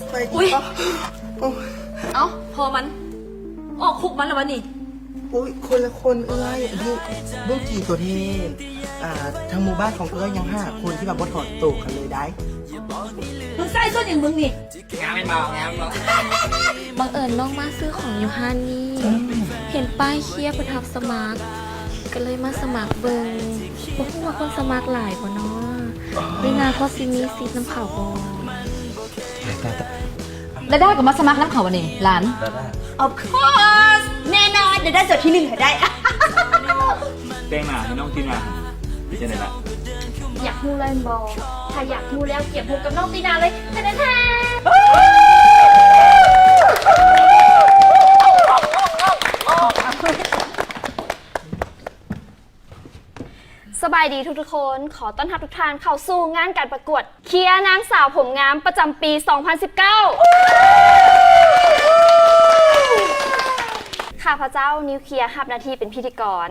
ไปอุ้ยเอ้าพอมันออกคุกมันแล้ววะนี่อุ้ยคนละคนเอ้ยบุ้งกี่ตัวเทศทางหมู่บ้านของเอ้ยยัง5 คนที่แบบว่าถอดตัวกันเลยได้มึงใส่ส้นอย่างมึงนี่งามไม่เบางามเบาบังเอิญน้องมาซื้อของอยู่ห้านนี่เห็นป้ายเคียประทับสมัครก็เลยมาสมัครเบิงบอกว่าคนสมัครหลายกว่าเนาะเวลาก็ซิมีซีน้ำขาวบอแล้วได้กับมาสมัครน้ำเขาวันนี้หลาน of course แน่นอนเดี๋ยวได้จดที่1ให้ได้แตงหน้าให้น้องตีนาจะไหนล่ะอยากมูเลยบอถ้าอยากมูแล้วเก็บหูกับน้องตีนาเลยแท้แท้สบายดีทุกคนขอต้อนรับทุกท่านเข้าสู่งานการประกวดเคียร์นางสาวผมงามประจำปี 2019 ข้าพเจ้านิวเคลียร์รับหน้าที่เป็นพิธีกร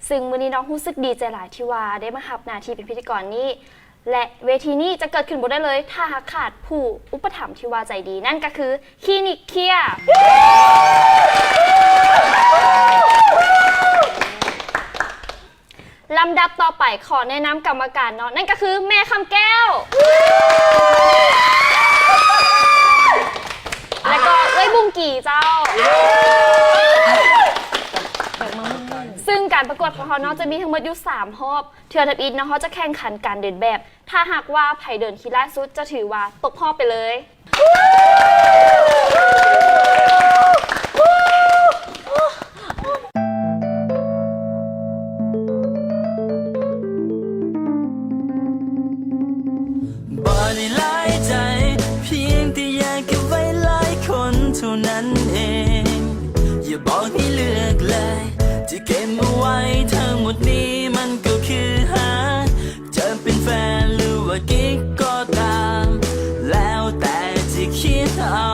ซึ่งมื้อนี้น้องรู้สึกดีใจหลายที่ว่าได้มารับหน้าที่เป็นพิธีกรนี้และเวทีนี้จะเกิดขึ้นบ่ได้เลยถ้าหากขาดผู้อุปถัมภ์ที่ว่าใจดีนั่นก็คือคลินิกเคียร์ลำดับต่อไปขอแนะนำกรรมการเนาะนั่นก็คือแม่คำแก้วแล้วก็เอ้ยบุ้งกี่เจ้าซึ่งการประกวดของเขาเนาะจะมีทั้งหมดอยู่3รอบเทือทับอินเนาะเขาจะแข่งขันการเดินแบบถ้าหากว่าไผ่เดินขี้ล่าสุดจะถือว่าตกรอบไปเลยบ่ได้หลายใจเพียงแต่อยากเก็บไว้หลายคนเท่านั้นเองอย่าบอกให้เลือกเลยจะเก็บมาไว้ทั้งหมดนี้มันก็คือหาจะเป็นแฟนหรือว่ากิ๊กก็ตามแล้วแต่จะคิดเอา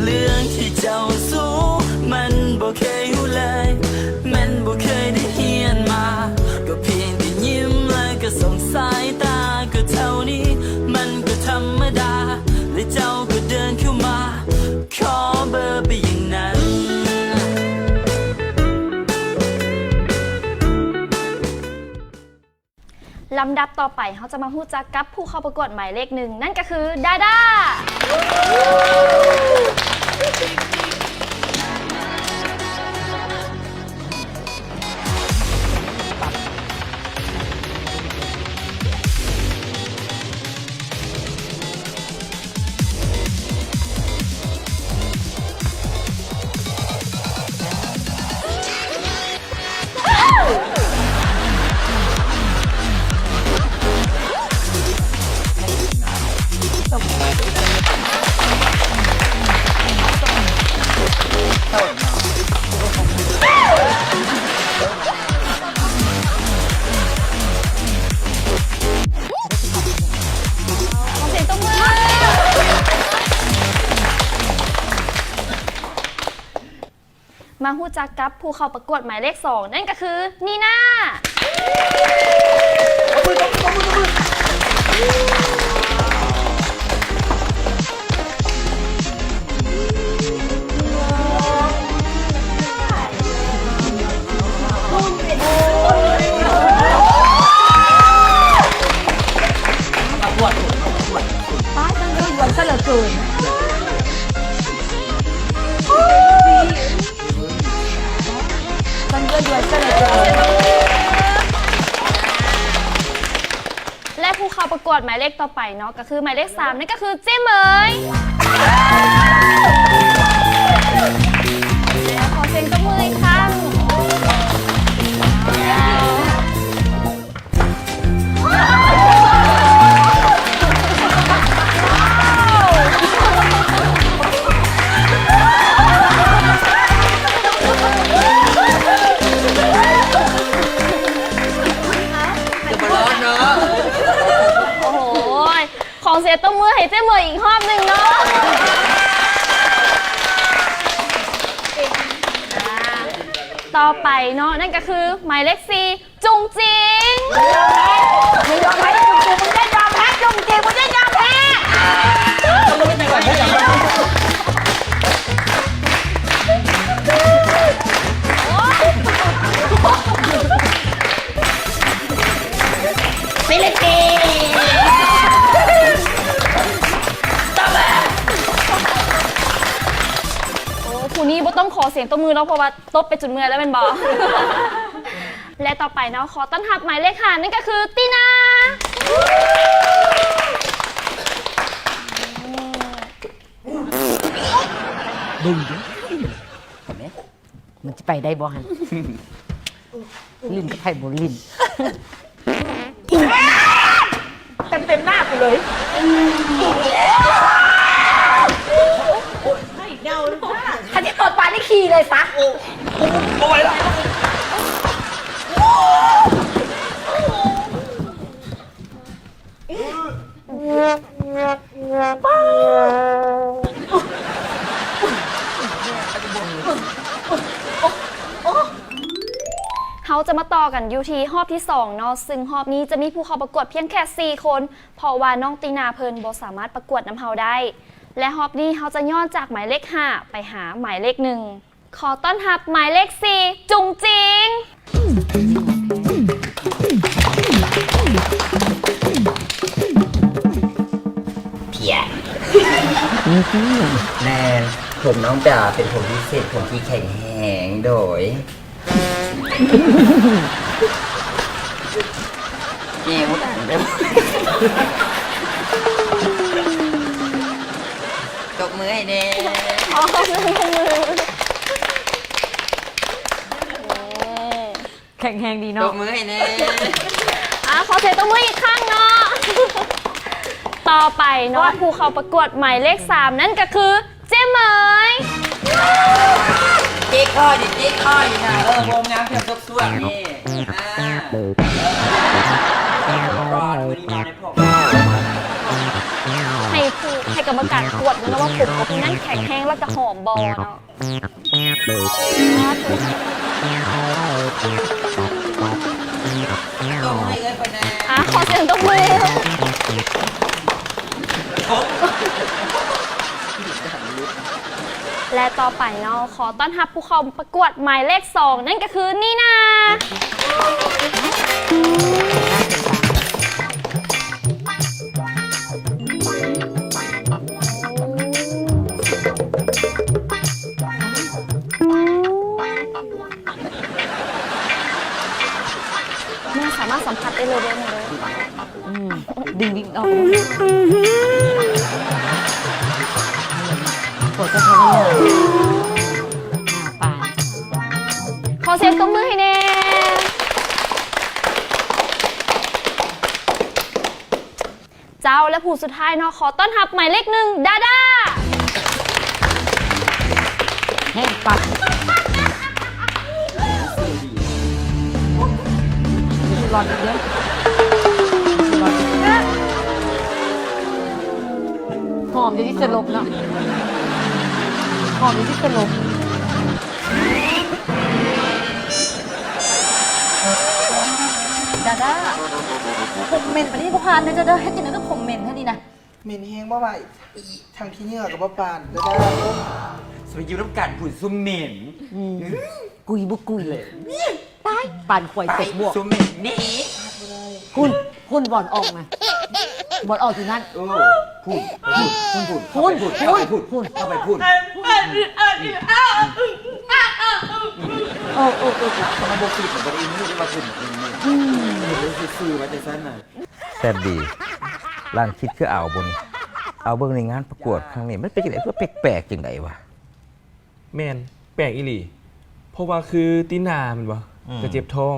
เรื่องที่เจ้าสู้มันบ่เคยรู้เลยมันบ่เคยได้เรียนมาก็เพียงแต่ยิ้มแล้วก็ส่งสายตาก็เท่านี้มันก็ธรรมดาและเจ้าก็เดินเข้ามาขอเบอร์ไปอย่างนั้นลำดับต่อไปเขาจะมาพูดจักกับผู้เข้าประกวดหมายเลข1นั่นก็คือดาด้ามาพูดจักกับผู้เข้าประกวดหมายเลข2นั่นก็คือนีน่าป้าจังเลยวันซะเหลือเกินและผู้เข้าประกวดหมายเลขต่อไปเนาะก็คือหมายเลข3นั่นก็คือเจ๊เหมยขอเสียงตบมืออีกครั้งของเสียต้มมือให้เจ๊เหมยอีกรอบหนึ่งเนาะต่อไปเนาะนั่นก็คือหมายเลข4จุงจิงไม่ยอมแพ้จุงจิงมึงได้ยอมแพ้จุงจิงมึงได้ยอมแพ้ ขอเสียงตบมือเนาะเพราะว่าตบไปจุดเมื่อยแล้วเป็นบอ และต่อไปเนาะขอต้อนรับหมายเลข5นั่นก็คือตินา ดึงดิเห็นไหมมันจะไปได้บ่ฮันลิ้นกับไผ่บนลิ้นเต็มหน้ากูเลยถ้าที่ตดปลานี่ขี่เลยซะเขาจะมาต่อกันอยู่ที่รอบที่2เนาะซึ่งรอบนี้จะมีผู้เข้าประกวดเพียงแค่4คนเพราะว่าน้องตินาเพิ่นบ่สามารถประกวดน้ำเฮาได้ และรอบนี้เขาจะย้อนจากหมายเลข5ไปหาหมายเลข1ขอต้อนรับหมายเลข4จุงจิง แนนผมน้องจ๋าเป็นผมพิเศษผมที่แข็งแรงโดยเอวดังเด้อตบมือให้แน่ แข็งแรงดี ต เนาะ บมือให้แน่ ขอเสียงตบมืออีกครั้งเนาะ ต่อไปเนาะผู้เข้าประกวดหมายเลข3นั่นก็คือเจ๊เหมย เจ๊ข้อดิเจ๊ข้ออยู่นะวงงามเพียงทุกส่วนนี่รอดมือดีมาในพวก ให้กรรมการตรวจนะว่าผมกับนั่นแข็งแห้งแล้วก็หอมบอเนาะขอเสียงตบมือและต่อไปเนาะขอต้อนรับผู้เข้าประกวดหมายเลข2นั่นก็คือนี่นาแม่สามารถสัมผัสได้เลยได้ไหมเลย ดึงออกปวดจะทำยังไงปาน ขอเสียงตบมือให้แน่เจ้าและผู้สุดท้ายเนาะขอต้อนรับหมายเลข1ดาด้า แห้งปักหลอดเยอะหอมจะที่สลบเนาะหอมจะที่สลบดาด้าผมเหม็นไปนี่ก็พานเลยจะได้ให้กินแล้วก็ผมเหม็นเท่านี้นะ เมนแห้งบ่ว่าอีทางที่เหงื่อกับบ่ปานก็ได้ สวัสดีรับการผุนซุ่มเหม็น กุยบุกุยเลยตายปานข่อยตกบวก ซุ่มเหม็นนี่ หุ่นบอลออกมาบอลออกอยู่นั่น พูดเข้าไปพูด เอาทำไมโบกิด บริมือมาพูดซื้อมาแต่สั้นน่ะ แซ่บดีร่างคิดคือเอาบนเอาเบิ่งในงานประกวดครั้งนี้มันเป็นจังได๋เพื่อแปลกๆจังไดวะ แมนแปลกอีหลีเพราะว่าคือตินามันวะกระเจ็บท้อง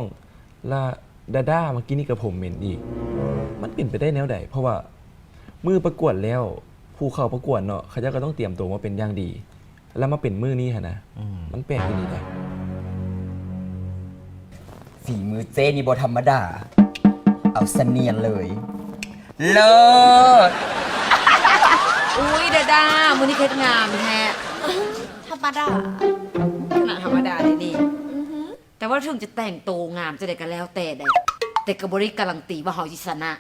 และดาด้าเมื่อกี้นี่กับผมเหม็นอีกมันเป็นไปได้แนวใดเพราะว่ามือประกวดแล้วผู้เข้าประกวดเนาะเขาจะก็ต้องเตรียมตัวมาเป็นอย่างดี แล้วมาเป็นมือนี้ฮะนะมันแปลกอีหลีได้ ฝีมือเจนี่บ่ธรรมดา เอาเสนียนเลย เลิศ อุ้ยดามือนี่เคล็ดงามแท้ธรรมดาธรรมดาเลยนี่แต่ว่าถึงจะแต่งตัวงามจะได้ก็แล้วแต่กระบริการันตีว่าเขาจิชนะ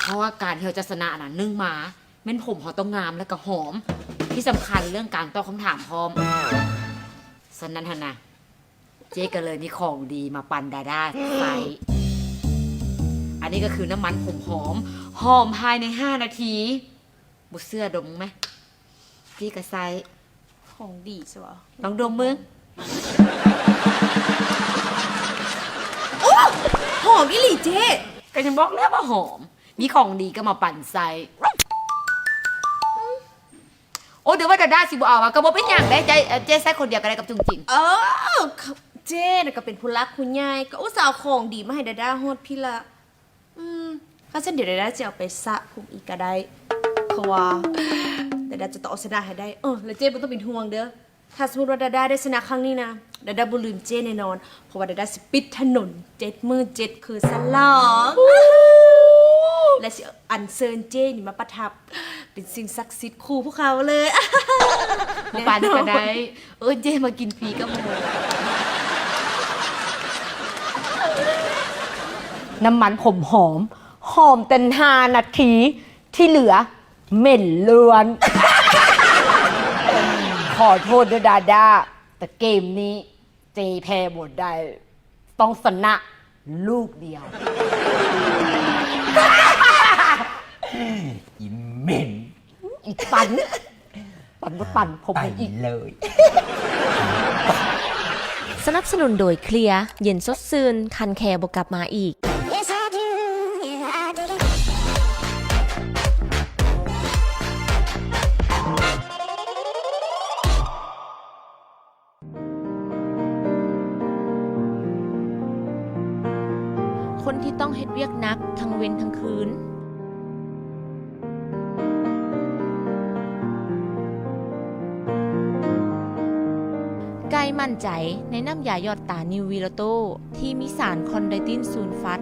เพราะว่าการที่เขาจะชนะน่ะนึ่งมาเม้นผมเขาต้องงามและก็หอม ที่สำคัญเรื่องการตอบคำถามพร้อมฉะนั้นนะเจ๊ก็เลยมีของดีมาปันดาด้าใส่อันนี้ก็คือน้ำมันผมหอมภายใน5 นาทีบุเสื้อดมไหมพี่ก็ใส่ ของดีใช่ปะ ลองดมมึง หอมอีหลีเจ๊ ก็จะบอกแล้วว่าหอม มีของดีก็มาปั่นใส่โอ้เดี๋ยวว่าดาด้าสิบ่เอาอะก็บ่เป็นอย่างได้ใจเจ๊ใส่คนเดียวก็ได้กับจุงจิง เจ๊น่ะก็เป็นผู้รักผู้ใหญ่ก็อุตส่าห์เอาของดีมาให้ดาด้าฮอดพี่ละถ้าฉันเดี๋ยวดาด้าจะเอาไปสระผมอีกก็ได้เพราะว่าดาด้าจะต้องเอาชนะให้ได้แล้วเจ๊ไม่ต้องเป็นห่วงเด้อถ้าสมมติว่าดาด้าได้ชนะครั้งนี้นะดาด้าบ่ลืมเจ๊แน่นอนเพราะว่าดาด้าสิปิดถนน7 มื้อ 7 คืนสลองและสิอัญเชิญเจ๊นี่มาประทับเป็นสิ่งศักดิ์สิทธิ์คู่พวกเขาเลย บ่ปั่นก็ได้เจ๊มากินฟรีก็บ่น้ำมันผมหอมแต่5 นาทีที่เหลือเหม็นเลือน ขอโทษด้วยดาด้าแต่เกมนี้เจแพ้หมดได้ ต้องชนะลูกเดียว อิมเม่น อีกปั่นผม ไป อีก เลย สนับสนุนโดยเคลียร์เย็นสดซื่นคันแคร์บกลับมาอีก คนที่ต้องเฮ็ดเวียกนักทั้งเว้นทั้งคืน ไกลมั่นใจในน้ำยาหยอดตานิววีโรโตที่มีสารคอนไดตินซูลฟัต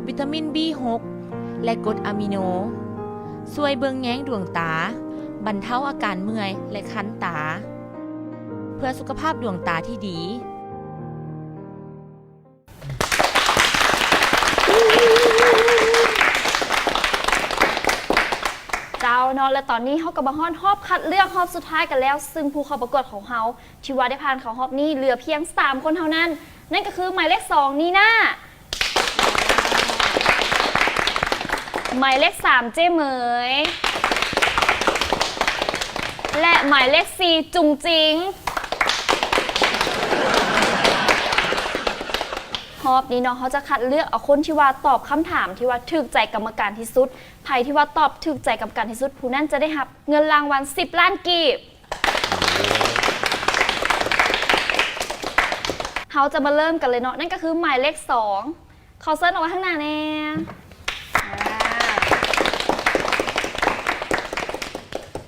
วิตามิน B6 และกรดอะมิโนช่วยเบิงแย้งดวงตา บรรเทาอาการเมื่อยและคันตา เพื่อสุขภาพดวงตาที่ดี เจ้าเนาะและตอนนี้เขาก็มาฮอดรอบคัดเลือกรอบสุดท้ายกันแล้ว ซึ่งผู้เข้าประกวดของเขาที่ว่าได้ผ่านเขารอบนี้เหลือเพียง3 คนเท่านั้น นั่นก็คือหมายเลข2นี่นะหมายเลข3เจ้เหมยและหมายเลข4จุงจิงรอบนี้เนาะเขาจะคัดเลือกเอาคนที่ว่าตอบคำถามที่ว่าถูกใจกรรมการที่สุดใครที่ว่าตอบถูกใจกรรมการที่สุดผู้นั้นจะได้รับเงินรางวัล10 ล้านกีบเขาจะมาเริ่มกันเลยเนาะนั่นก็คือหมายเลข2เขาเซิร์ชเอาไว้ข้างหน้าแน่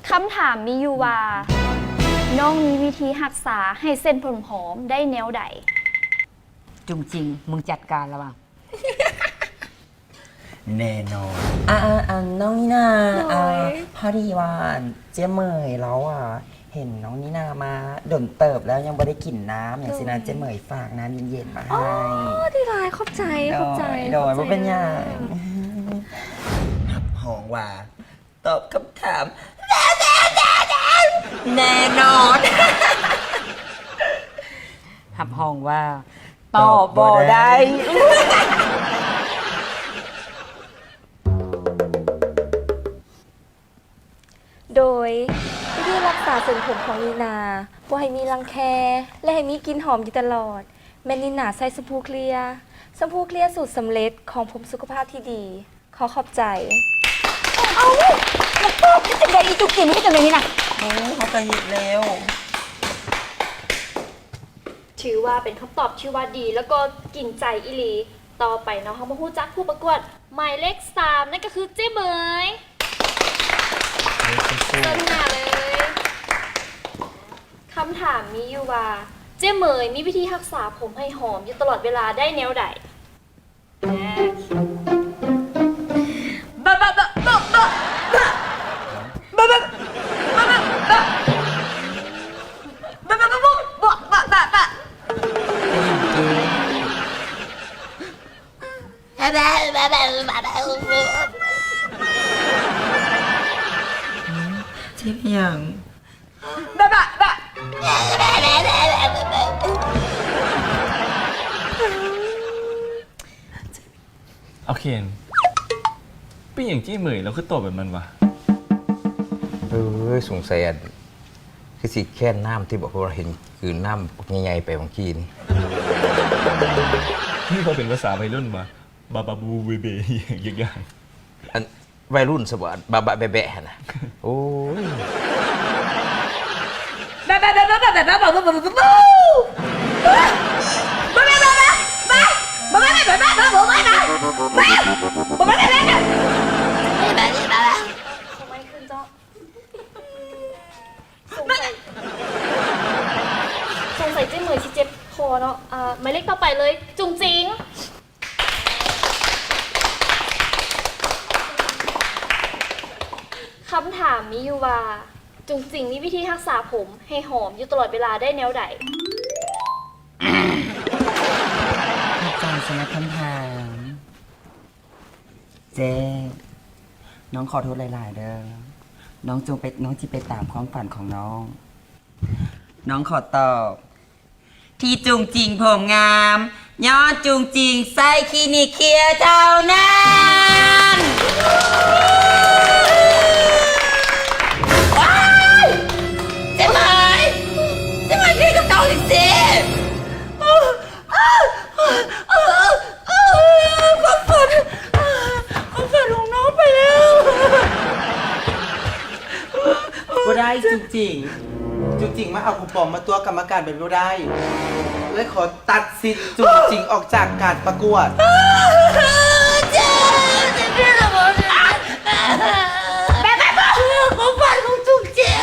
คำถามมีอยู่ว่าน้องมีวิธีรักษาให้เส้นผมหอมได้แนวใดจุงจิงมึงจัดการแล้วป่ะ แน่นอนน้องนี่นาพอดีว่าเจ๊เมยแล้วเห็นน้องนี่นามาโดนเติบแล้วยังไม่ได้กลิ่นน้ำอย่างสินะเจ๊เมยฝากน้ำเย็นๆมาให้ ดีหลายขอบใจ โดยว่าเป็นอย่างหับหองว่า ตอบคำถามแน่นอน หับห้องว่าตอบบ่ได้ โดยวิธีรักษาเส้นผมของนีนาว่าให้มีรังแคและให้มีกลิ่นหอมอยู่ตลอด แม่นีนาใส่แชมพูเคลียร์สูตรสำเร็จของผมสุขภาพที่ดี ขอบใจ เอาแล้วตอบที่จะได้อีจุกจิงไม่จะเลยนี่นะ เขาไปหิดแล้ว ถือว่าเป็นคำตอบที่ว่าดีแล้วก็กินใจอีหลีต่อไปเนาะเขามาพูดจักผู้ประกวดหมายเลข3นั่นก็คือเจ๊เหมยเริ่มหน้าเลยคำถามมีอยู่ว่าเจ๊เหมยมีวิธีรักษาผมให้หอมอยู่ตลอดเวลาได้แนวใดเจ๊เพียงเอาเคนเป็นอย่างจี้เหมยแล้วคือตอบแบบมันวะ สงสัย คือสิแค่น้ำที่บอกว่าเห็นคือน้ำใหญ่ๆไปบางทีนี่ นี่เขาเป็นภาษาวัยรุ่นมาบาบาบูเบเบอย่าง อันวัยรุ่นสบัดบะบะแบะๆนะโอ้ย เขาไม่ขึ้นเจ้าสงสัยเจ๊เหมยชิเจ็บคอเนาะหมายเลขต่อไปเลย จุงจิงคำถามมีอยู่ว่า จุงจิงมีวิธีรักษาผมให้หอมอยู่ตลอดเวลาได้แนวใด ขอบใจสำหรับคำถามเจ น้องขอโทษหลาย ๆ เด้อ น้องจีไปตามความฝันของน้อง น้องขอตอบ ที่จุงจริงผมงามย้อนจุงจริงใส่คลินิกเคลียร์เท่านั้นว้ายเจ๊ไหมคิดกับเกาหลีสิความฝันของน้องไปแล้วบ่ได้จุงจริงมาเอาคูปองมาตัวกรรมการเป็นบ่ได้เลยขอตัดสิทธิ์จุงจริงออกจากการประกวดความฝันของจุงจริง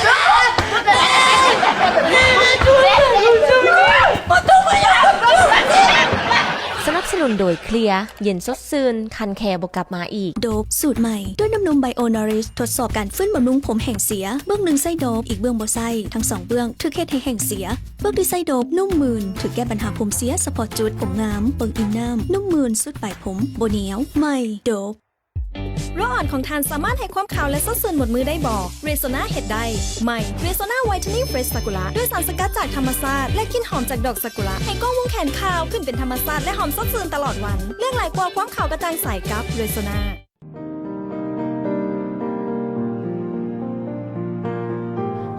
สนับสนุนโดยเคลียร์เย็นสดซื่นคันแคร์บกลับมาอีก โดบสูตรใหม่ด้วยน้ำนมไบโอนอริสทดสอบการฟื้นบำรุงผมแห่งเสียเบื้องหนึ่งไส้โดบอีกเบื้องบ่ไส้ทั้งสองเบื้องถือเคสให้แห่งเสียเบื้องที่ไส้โดบนุ่มมืนถือแก้ปัญหาผมเสียสปอร์ตจุดผมงามเปิงอินน้ำนุ่มมืนสุดปลายผมโบเหนียวใหม่โดบโรคอ่อนของทานสามารถให้ความขาวและสดชื่นหมดมือได้บอกเรโซนาเห็ดได้ใหม่เรโซนาไวท์เทนนิ่งเฟรชซากุระด้วยสารสกัดจากธรรมชาติและกลิ่นหอมจากดอกซากุระให้ก้องวงแขนขาวขึ้นเป็นธรรมชาติและหอมสดชื่นตลอดวันเรื่องหลายกว่าความขาวกระจ่างใสกับเรโซนา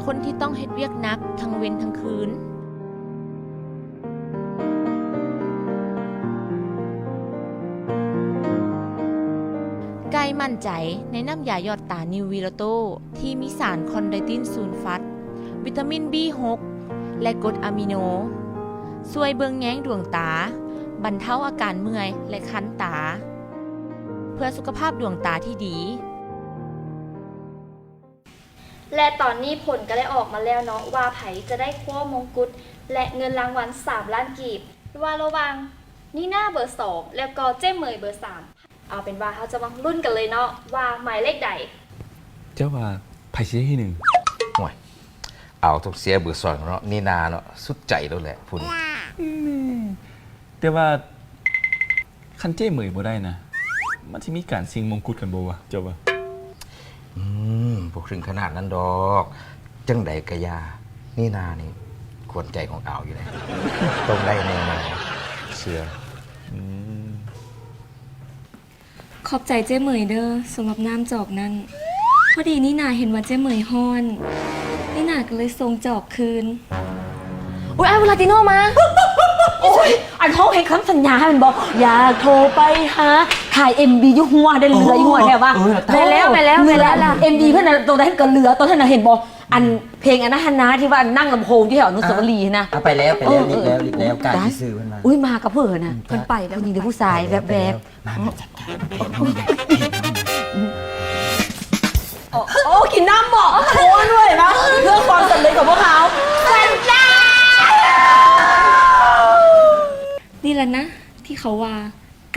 คนที่ต้องเฮ็ดเวียกหนักทั้งเว้นทั้งคืนไกลมั่นใจในน้ำยาหยอดตานิววีโรโตที่มีสารคอนไดตินซูลฟัตวิตามิน B6 และกรดอะมิโนช่วยเบิงแย้งดวงตาบรรเทาอาการเมื่อยและคันตา เพื่อสุขภาพดวงตาที่ดี และตอนนี้ผลก็ได้ออกมาแล้วเนาะว่าไผจะได้คว้ามงกุฎและเงินรางวัล3 ล้านกีบว่าระหว่างนี่หน้าเบอร์2แล้วก็เจ้เหมยเบอร์3เอาเป็นว่าเขาจะมารุ่นกันเลยเนาะว่าหมายเลขใด เจ้าว่าไผ่ชี้ที่หนึ่ง ห่วยเอาต้องเสียเบอร์สองเนาะนี่นาเนาะสุดใจแล้วแหละพุ่น แต่ว่าคันเจ้เหมยบ่ได้นะมันจะมีการชิงมงกุฎกันบ่วะเจ้าว่า พวกถึงขนาดนั้นดอกจังใดกะยานี่นานี่ควรใจของอ่าวอยู่เลย ต้องได้แน่นอนเชื่อ ขอบใจเจ้เหมยเด้อสำหรับน้ำจอกนั้นพอดีนี่นาเห็นว่าเจ้เหมยฮ้อนนี่นาก็เลยส่งจอกคืน อุ้ยไอ้เวลาติโนมา โอ้ยอันเขาให้คำสัญญาให้มันบอกอยากโทรไปหาถ่าย MB ยุหัวได้เหลือยุหัวแถวว่าไปแล้วล่ะ MB เพื่อนน่ะตรงนั้นก็เหลือตอนนั้นน่ะเห็นบอกอันเพลงอันนั้นนะที่ว่านั่งลำโพงที่แถวอนุสาวรีย์นะ ไปแล้วรีบแล้วการที่ซื้อมันมา อุ้ยมากับเพื่อนน่ะเพิ่นไปแล้วผู้หญิงหรือผู้ชายแบบมาจัดการ โอ้กินน้ำบอกโอ้ด้วยนะเพื่อความสำเร็จของพวกเขาสัญญา นี่แหละนะที่เขาว่า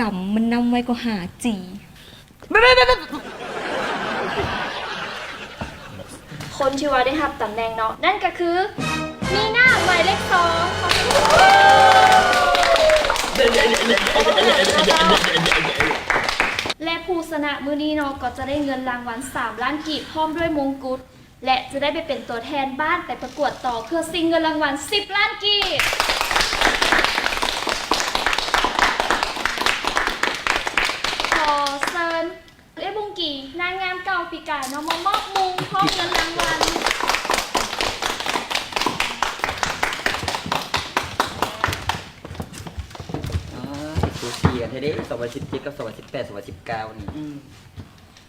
กำมันนำไว้ก็หาจี คนที่ว่าได้รับตำแหน่งเนาะนั่นก็คือมีหน้าหมายเลข2และผู้ชนะมื้อนี้เนาะก็จะได้เงินรางวัล3 ล้านกีบพร้อมด้วยมงกุฎและจะได้ไปเป็นตัวแทนบ้านไปประกวดต่อเพื่อชิงเงินรางวัล10 ล้านกีบขอเชิญเอ้บุงกีนางงามเก่าปีกายเนาะมามอบมุงพร้อมเงินรางวัล เด้2017กับ2018 2019นี่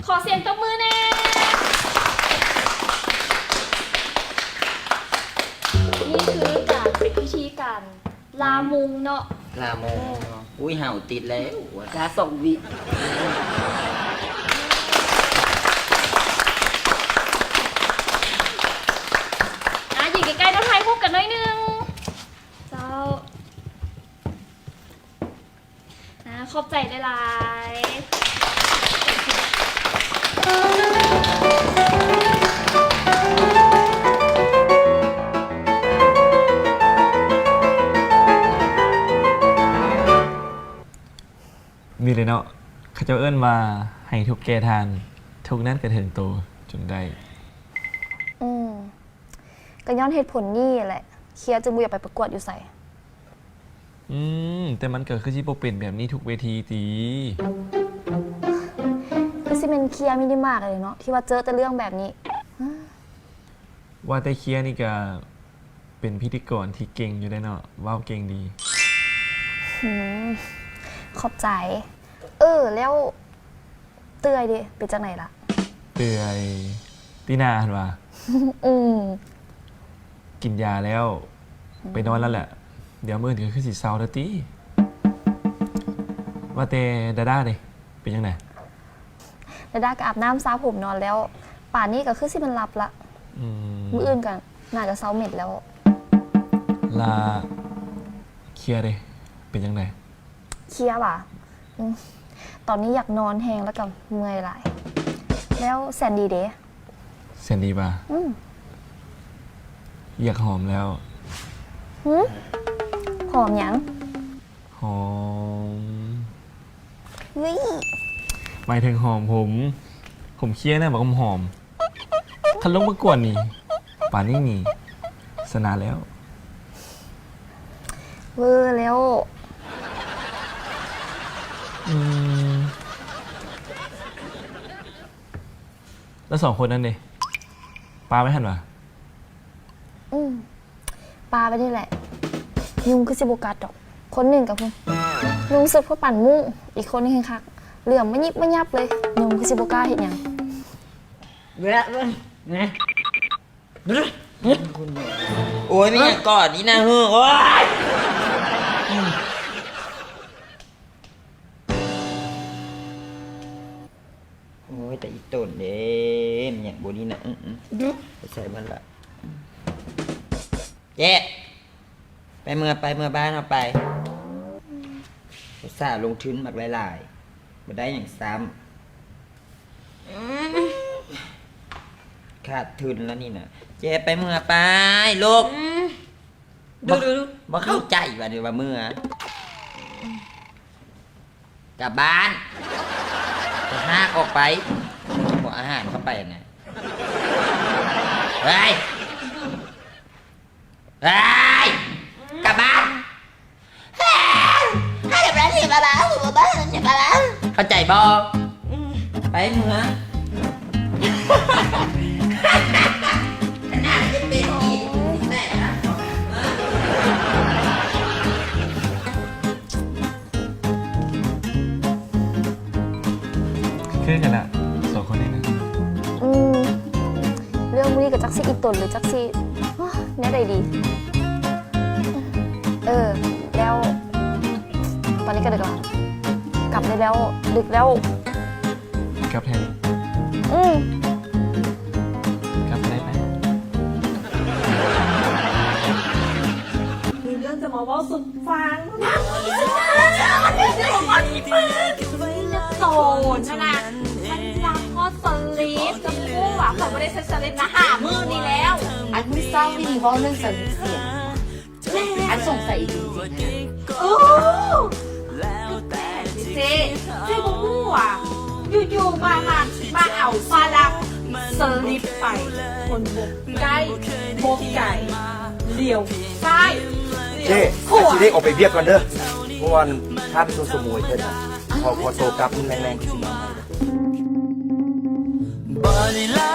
ขอเสียงตบมือแน่นี่คือการเป็นพิธีการลามุงเนาะ ลาโมงอุ้ยเห่าติดแล้ว ลา2 วิ อยู่ใกล้ๆน้ำไทยพบกันหน่อยนึง เจ้าขอบใจหลายนี่เลยเนาะเขาเจ้าเอิ้นว่าให้ทุกแก่ทานทุกนั้นกระเทิงโตจนได้ ก็ย้อนเหตุผลนี่แหละ เคลียร์จึงบ่อยากไปประกวดอยู่ใส่ แต่มันเกิดขึ้นที่โปเป็นแบบนี้ทุกเวทีตี คือสิเป็นเคลียร์มินิมากเลยเนาะที่ว่าเจอแต่เรื่องแบบนี้ ว่าแต่เคลียร์นี่ก็เป็นพิธีกรที่เก่งอยู่ได้เนาะว้าวเก่งดี ขอบใจ แล้วเตยดิเป็นจังไหนล่ะ เตือยตีนาเห็นว่า กินยาแล้ว ไปนอนแล้วแหละ เดี๋ยวมื้ออื่นก็คือสิเซาแล้วติว่าแต่ดาด้าเด้เป็นจังได ดาดาก็อาบน้ำซาผมนอนแล้ว ป่านนี้ก็คือสิมันหลับละ มื้ออื่นกันน่าจะเซาเม็ดแล้ว ลาเคลียร์เด้เป็นจังได เคลียร์ป่ะตอนนี้อยากนอนแหงแล้วกับเมื่อยหลาย แล้วแซนดีเด้ แซนดีป่ะอยากหอมแล้ว หอมหยัง หอม เฮ้ย หมายถึงหอมผมเคลียร์นะบอกว่าหอมคันลงประกวดนี่ป่านนี้นี่สนาแล้ว เวอร์แล้ว แล้ว2 คนนั้นเด้ปลาไม่ทันวะ ปลาไปนี่แหละ ยุงคือสิบกัดดอก คนหนึ่งกับพุ่นยุงสุดเพราะปั่นมุ้งอีกคนนึงคักเหลื่อมไม่ยิบไม่ยับเลย ยุงคือสิบกล้าเห็นยัง โอ้ยไม่อยากกอดนี่นะฮึโอ้ยโอ้ยแต่อีต้นเด้มันอยากบนี้นะไปใส่มันละเจ๊ไปเมื่อบ้านเอาไปอุตส่าห์ลงทุนหมักหลายๆมาได้อย่างซ้ำขาดทุนแล้วนี่นะเจ๊ไปเมื่อไปลูกดูบ่เข้าใจว่าเดี๋ยวว่าเมื่อกลับบ้านจะหากออกไปบอกอาหารเข้าไปนะเฮ้ยกลับบ้านให้กลับบ้านสิบ้าเข้าใจบ่ไปเมื่อขนาดจะเป็นอีกแม่นะคือกันละ2 คนนี้นะ เรื่องนี้กับจักซี่อีตนหรือจักซี่เนี่ยใดดี แล้วตอนนี้ก็ดึกแล้วกลับได้แล้วดึกแล้ว กลับแทนกลับได้ไหม มีเรื่องจะมาเว้าสุดฟังโซนนะนะฉันรักพ่อสลีฟกับผู้หวังผมไม่ได้ใช้สลีฟนะหามือนี่แล้ว อันที่เศร้าดีเพราะเรื่องสลีฟเสียอันสงสัยจริงๆโอ้เจ๊บอกว่าอยู่ๆมาเอาฟาลักสลิปไปคนบกใกล้บกไก่เลี้ยวซ้าย เจ๊อาชีได้ออกไปเบียกก่อนเด้อเพราะวันถ้าไปสมุยเพิ่นน่ะพอโตกลับมึงแรงๆก็สิมา บ่ได้หลา